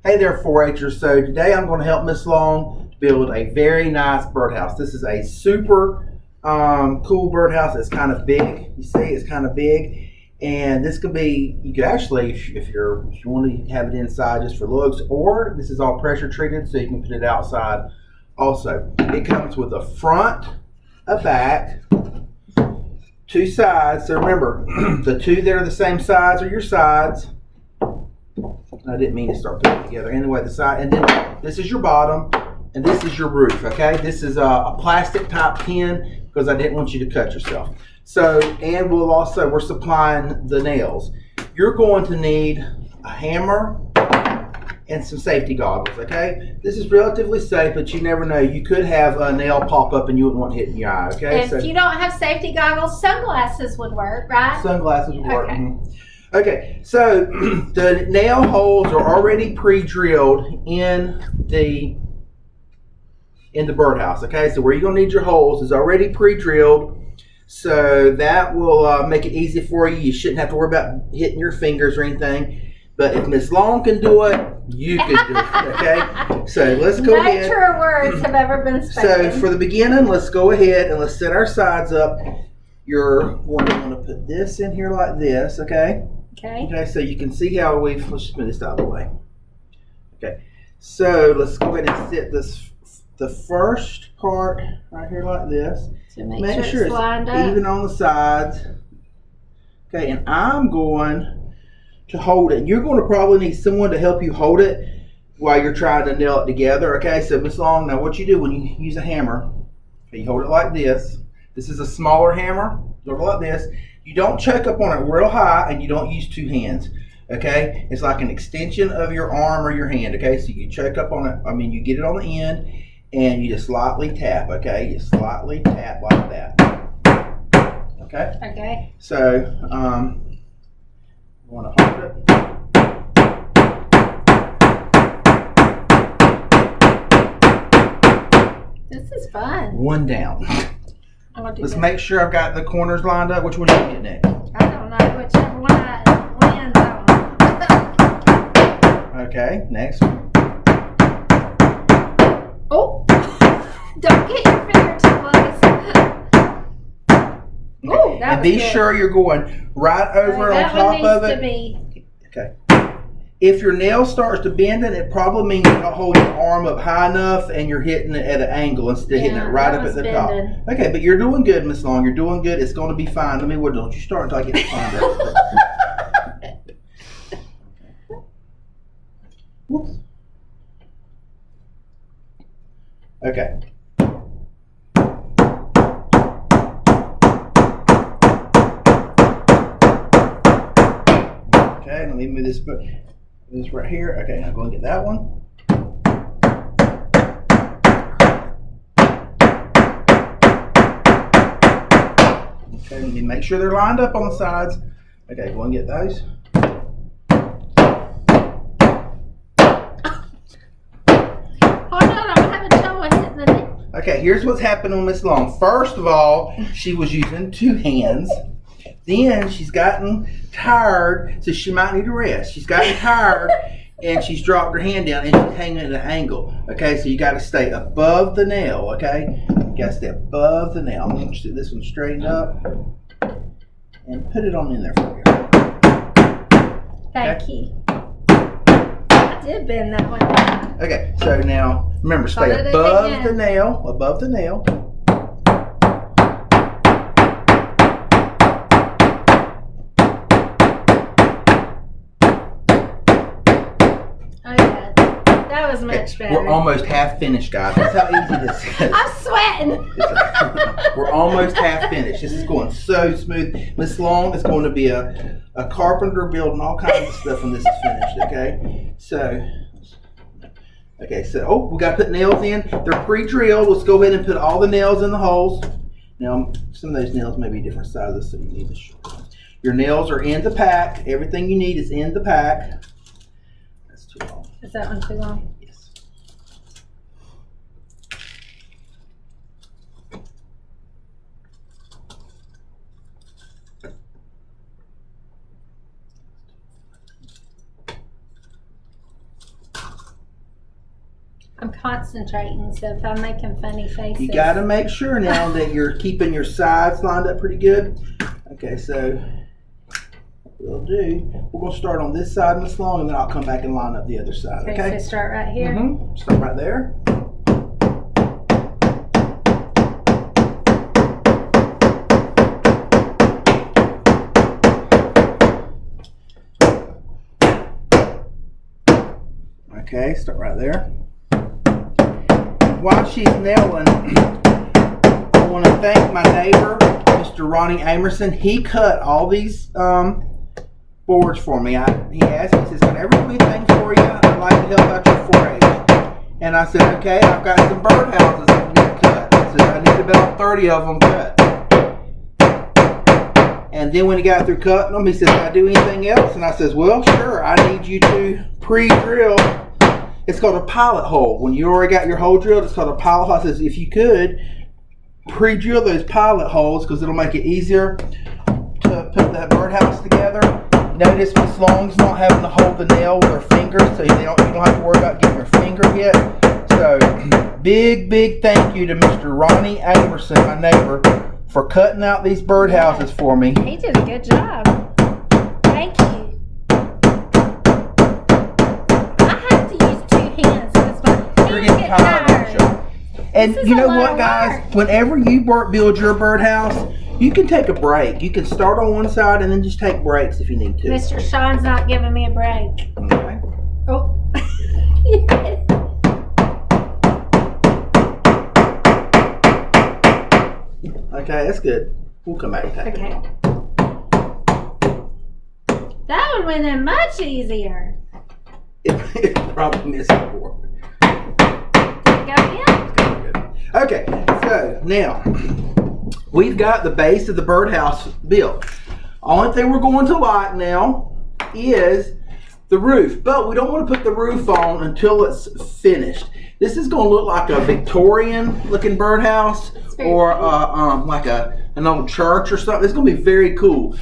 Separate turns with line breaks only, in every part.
Hey there, 4-Hers. So today I'm going to help Miss Long build a very nice birdhouse. This is a super cool birdhouse. It's kind of big. You see, it's kind of big. And this could be, you could actually, if you want to have it inside just for looks, or this is all pressure treated so you can put it outside also. It comes with a front, a back, two sides. So remember, the two that are the same size are your sides. I didn't mean to start putting it together. Anyway, the side, and then this is your bottom, and this is your roof, okay? This is a plastic type pin because I didn't want you to cut yourself. So, and we're supplying the nails. You're going to need a hammer and some safety goggles, okay? This is relatively safe, but you never know. You could have a nail pop up and you wouldn't want to hit in your eye, okay?
If you don't have safety goggles, sunglasses would work, right?
Sunglasses would work.
Okay.
Mm-hmm. Okay, so the nail holes are already pre-drilled in the birdhouse, okay? So where you're gonna need your holes is already pre-drilled, so that will make it easy for you. You shouldn't have to worry about hitting your fingers or anything. But if Miss Long can do it, you can do it, okay? So let's go ahead.
No truer words have ever been spoken.
So for the beginning, let's go ahead and let's set our sides up. You're going to put this in here like this, okay? Okay, so you can see how let's just move this out of the way. Okay, so let's go ahead and set the first part right here like this.
So make sure it's lined up.
Even on the sides. Okay, and I'm going to hold it. You're going to probably need someone to help you hold it while you're trying to nail it together. Okay, so Miss Long, now what you do when you use a hammer, okay, you hold it like this. This is a smaller hammer. Hold it like this. You don't choke up on it real high, and you don't use two hands, okay? It's like an extension of your arm or your hand, okay? So you choke up on it, you get it on the end, and you just slightly tap, okay? You slightly tap like that, okay?
Okay.
So, you want to hold it.
This is fun.
One down. Let's
that.
make sure I've got the corners lined up. Which one do you get next?
I don't know, whichever one I land on.
Okay, next one.
Oh, don't get your finger too close. Oh, that
and
was
be
good.
sure you're going right over on top of it.
To be.
Okay. If your nail starts to bend, it probably means you're not holding your arm up high enough and you're hitting it at an angle instead of hitting it right up at the top. Okay, but you're doing good, Miss Long. You're doing good. It's going to be fine. Don't you start until I get it find out. Whoops. Okay. Okay, let me move this right here. Okay, now go and get that one. Okay, let me make sure they're lined up on the sides. Okay, go and get those.
Hold on, I'm having trouble hitting the nail.
Okay, here's what's happened on Miss Long. First of all, she was using two hands. Then she's gotten tired, so she might need a rest. She's gotten tired, and she's dropped her hand down, and she's hanging at an angle. Okay, so you got to stay above the nail, okay? You got to stay above the nail. I'm going to do this one straighten up and put it on in there for you.
Thank you. I did bend that one down.
Okay, so now, remember, stay above the nail, above the nail.
That was much better.
We're almost half finished, guys. That's how easy this is.
I'm sweating.
We're almost half finished. This is going so smooth. Miss Long is going to be a carpenter building all kinds of stuff when this is finished, okay? So, we got to put nails in. They're pre-drilled. Let's go ahead and put all the nails in the holes. Now, some of those nails may be different sizes, so you need the short ones. Your nails are in the pack. Everything you need is in the pack. That's too long.
Is that one too long?
Yes.
I'm concentrating, so if I'm making funny faces.
You got to make sure now that you're keeping your sides lined up pretty good. Okay, so we'll do. We're going to start on this side, Miss Long, and then I'll come back and line up the other side. Okay.
So start right here.
Start right there. Okay, start right there. While she's nailing, I want to thank my neighbor, Mr. Ronnie Amerson. He cut all these boards for me. He asked me, he says, "Can I ever do anything for you? I'd like to help out your 4-H." And I said, "Okay, I've got some birdhouses I need to cut." I said, "I need about 30 of them cut." And then when he got through cutting them, he said, "Can I do anything else?" And I says, "Well, sure. I need you to pre-drill." It's called a pilot hole. When you already got your hole drilled, it's called a pilot hole. I says, if you could pre-drill those pilot holes, because it'll make it easier to put that birdhouse together. Notice Miss Long's not having to hold the nail with her fingers, so you don't have to worry about getting your finger hit. So big thank you to Mr. Ronnie Amerson, my neighbor, for cutting out these birdhouses for me.
He did a good job. Thank you.
And you know what, guys? Whenever you build your birdhouse, you can take a break. You can start on one side and then just take breaks if you need to.
Mr. Sean's not giving me a break.
Okay.
Oh.
Okay, that's good. We'll come back and take
it. That one went in much easier.
It probably missed before. Okay, so now we've got the base of the birdhouse built. Only thing we're going to light now is the roof, but we don't want to put the roof on until it's finished. This is going to look like a Victorian looking birdhouse or like an old church or something. It's going to be very cool.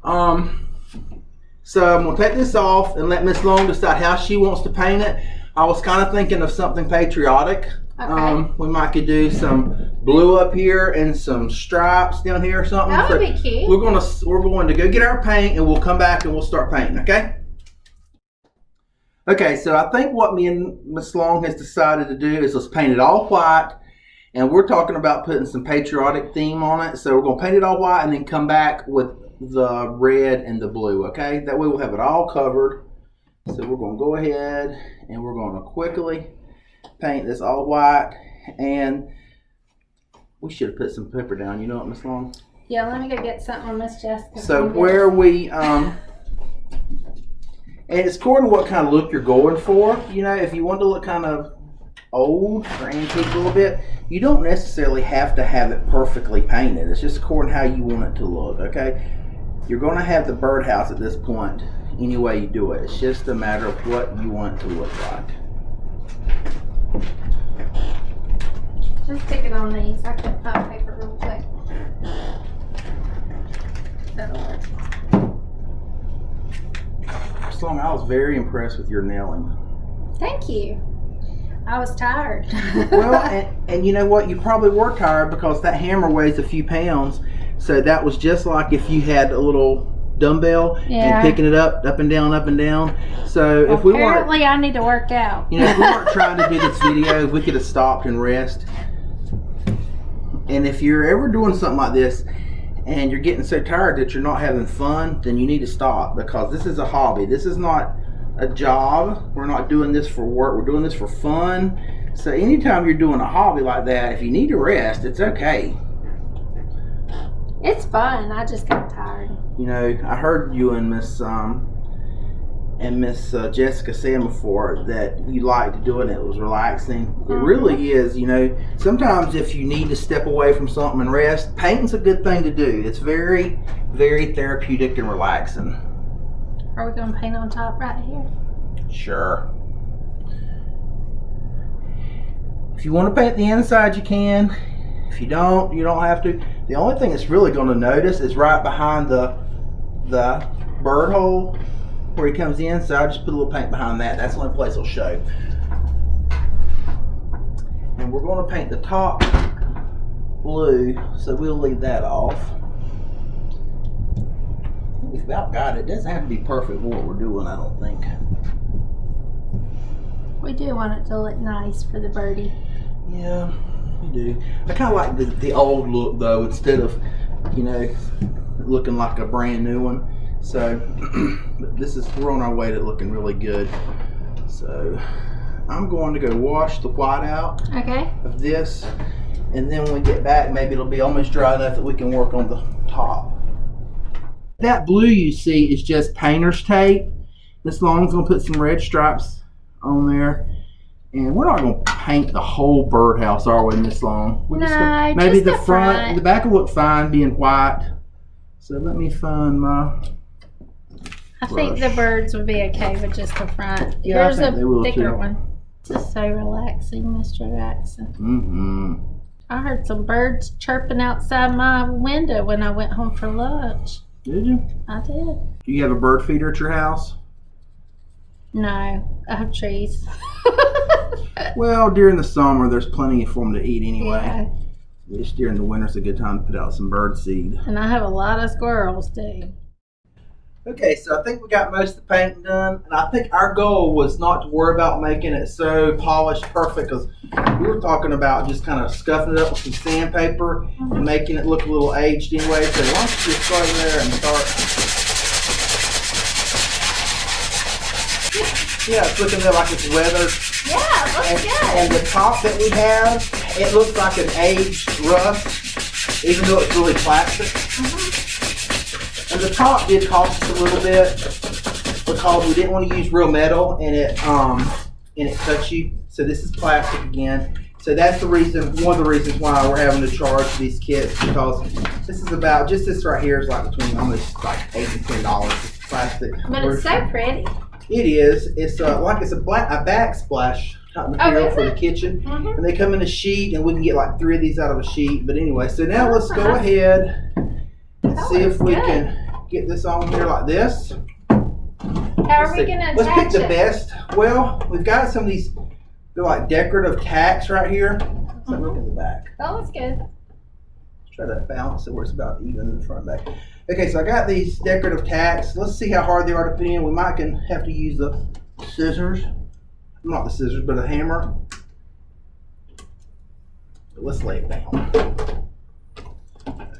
So I'm going to take this off and let Miss Long decide how she wants to paint it. I was kind of thinking of something patriotic.
Okay.
We might could do some blue up here and some stripes down here or something.
That would be cute.
We're going to go get our paint and we'll come back and we'll start painting, okay? Okay, so I think what me and Miss Long has decided to do is let's paint it all white, and we're talking about putting some patriotic theme on it. So we're going to paint it all white and then come back with the red and the blue, okay? That way we'll have it all covered. So we're going to go ahead and we're going to quickly paint this all white, and we should have put some pepper down. You know what, Miss Long?
Yeah, let me go get something on Miss Jessica.
So where we and it's according to what kind of look you're going for. You know, if you want to look kind of old or antique a little bit, you don't necessarily have to have it perfectly painted. It's just according to how you want it to look, okay? You're going to have the birdhouse at this point any way you do it. It's just a matter of what you want it to look like.
Just stick it on these. I can pop paper real quick. That'll work.
Miss Long, I was very impressed with your nailing.
Thank you. I was tired.
Well, and you know what? You probably were tired because that hammer weighs a few pounds. So that was just like if you had a little dumbbell and picking it up and down, up and down. So
well,
if we weren't,
apparently I need to work out.
You know, if we weren't trying to do this video, we could have stopped and rest. And if you're ever doing something like this and you're getting so tired that you're not having fun, then you need to stop, because this is a hobby. This is not a job. We're not doing this for work. We're doing this for fun. So anytime you're doing a hobby like that, if you need to rest, it's okay.
It's fun. I just got tired.
You know, I heard you and Miss Jessica saying before that you liked doing it. It was relaxing. It really is. You know, sometimes if you need to step away from something and rest, painting's a good thing to do. It's very, very therapeutic and relaxing.
Are we going to paint on top right here?
Sure. If you want to paint the inside, you can. If you don't, you don't have to. The only thing that's really going to notice is right behind the bird hole where he comes in. So I just put a little paint behind that. That's the only place it'll show. And we're going to paint the top blue, so we'll leave that off. We've about got it. It doesn't have to be perfect for what we're doing, I don't think.
We do want it to look nice for the birdie.
Yeah, we do. I kind of like the old look though, instead of, you know, looking like a brand new one. So, but we're on our way to looking really good. So, I'm going to go wash the white out of this, and then when we get back, maybe it'll be almost dry enough that we can work on the top. That blue you see is just painter's tape. Miss Long's gonna put some red stripes on there, and we're not gonna paint the whole birdhouse, are we, Miss Long? Maybe the front, the back will look fine being white. So let me find my.
I think the birds would be okay with just the front.
Yeah,
Here's
I think they will
thicker
too.
one. This is so relaxing, Mr. Jackson.
Mm-hmm.
I heard some birds chirping outside my window when I went home for lunch.
Did you?
I did.
Do you have a bird feeder at your house?
No, I have trees.
Well, during the summer, there's plenty for them to eat anyway.
Yeah.
Just during the winter, it's a good time to put out some bird seed.
And I have a lot of squirrels too.
Okay, so I think we got most of the painting done, and I think our goal was not to worry about making it so polished perfect, because we were talking about just kind of scuffing it up with some sandpaper and making it look a little aged anyway. So why don't you just start there and start. Yeah, it's looking like it's weathered.
Yeah, it looks good.
And the top that we have, it looks like an aged rust, even though it's really plastic. And the top did cost us a little bit because we didn't want to use real metal and it cuts you. So this is plastic again. So that's the reason, one of the reasons why we're having to charge these kits, because this is about, just this right here is like between almost like $8 and $10. It's plastic.
But it's so pretty.
It is. It's like it's a backsplash type material for the kitchen. And they come in a sheet, and we can get like 3 of these out of a sheet. But anyway, so now let's go ahead and see if we can get this on here like this.
How are we going to attach it?
Let's pick the best. Well, we've got some of these, they're like decorative tacks right here. Let's look at the back.
That looks good.
Try to balance it where it's about even in the front and back. Okay, so I got these decorative tacks. Let's see how hard they are to put in. We might have to use the scissors. Not the scissors, but a hammer. So let's lay it down.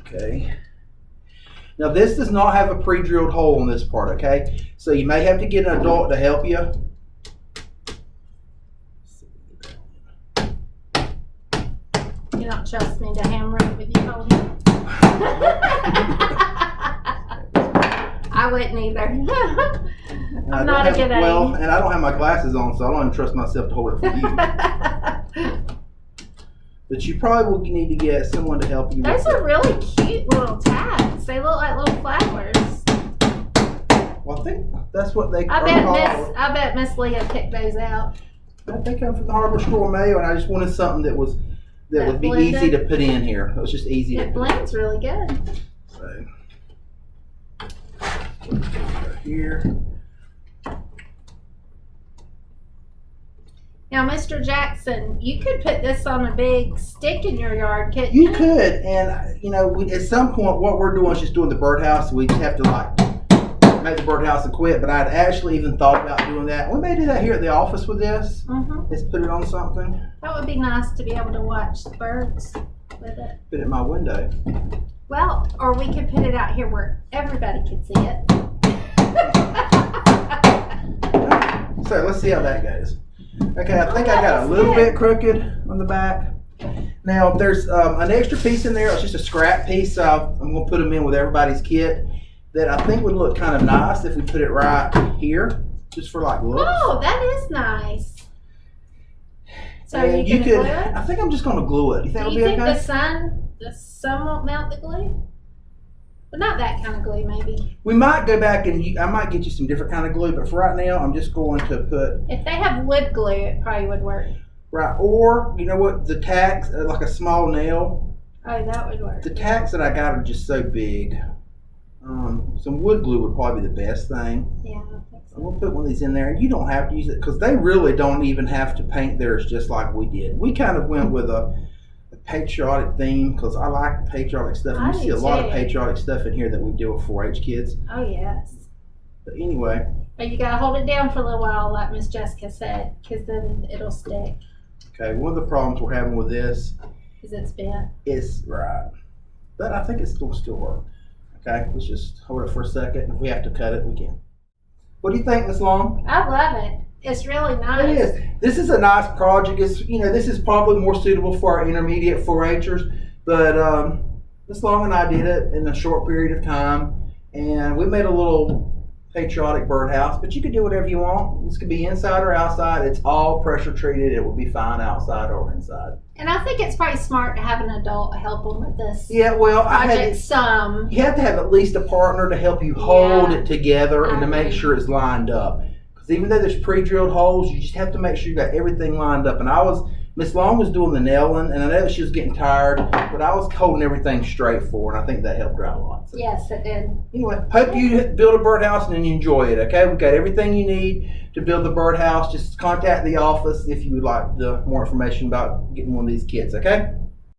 Okay. Now this does not have a pre-drilled hole in this part, okay? So you may have to get an adult to help you.
You don't trust me to hammer it with you holding it? I wouldn't either. I'm not a good aim.
Well, and I don't have my glasses on, so I don't even trust myself to hold it for you. But you probably will need to get someone to help you.
Those are really cute little tags. They look like little flowers.
Well, I think that's what they
I
called.
bet Miss Leah picked those out.
They come from the hardware store Mayo, and I just wanted something that would be
blended.
easy to put in here. It was just easy.
It blends really good.
So right here.
Now, Mr. Jackson, you could put this on a big stick in your yard, couldn't you?
You could, and you know, at some point, what we're doing is just doing the birdhouse. We just have to like make the birdhouse and quit. But I'd actually even thought about doing that. We may do that here at the office with this. Let's put it on something.
That would be nice to be able to watch the birds with it.
Put it in my window.
Well, or we could put it out here where everybody could see it.
So let's see how that goes. Okay, I think I got a little bit crooked on the back. Now there's an extra piece in there. It's just a scrap piece. I'm going to put them in with everybody's kit that I think would look kind of nice if we put it right here, just for like looks.
Oh, that is nice. So
and
you can glue it?
I think I'm just going to glue it. You think
Do
it'll
you
be
think
okay?
the sun won't melt the glue? But not that kind of glue, maybe.
We might go back and I might get you some different kind of glue, but for right now, I'm just going to put.
If they have wood glue, it probably would work.
Right, or you know what? The tacks, like a small nail.
Oh, that would work.
The tacks that I got are just so big. Some wood glue would probably be the best thing.
Yeah, I think
So we'll put one of these in there, and you don't have to use it because they really don't even have to paint theirs just like we did. We kind of went with a patriotic theme because I like patriotic stuff. And you see a lot of patriotic stuff in here that we do with 4-H kids.
Oh, yes.
But anyway.
But you got to hold it down for a little while, like Miss Jessica said, because then it'll stick.
Okay, one of the problems we're having with this
is it's bent.
Is right. But I think it's will still work. Okay, let's just hold it for a second. If we have to cut it, we can. What do you think, Miss Long?
I love it. It's really nice.
It is. This is a nice project. It's, this is probably more suitable for our intermediate 4-Hers. But Miss Long and I did it in a short period of time, and we made a little patriotic birdhouse. But you can do whatever you want. This could be inside or outside. It's all pressure treated. It will be fine outside or inside.
And I think it's probably smart to have an adult help them with this.
Yeah, well,
project
you have to have at least a partner to help you hold it together and to make sure it's lined up. Because even though there's pre-drilled holes, you just have to make sure you got everything lined up. And Miss Long was doing the nailing, and I know that she was getting tired, but I was holding everything straight for her, and I think that helped her out a lot. So.
Yes, it did.
Anyway, hope you build a birdhouse and you enjoy it, okay? We've got everything you need to build the birdhouse. Just contact the office if you would like more information about getting one of these kits, okay?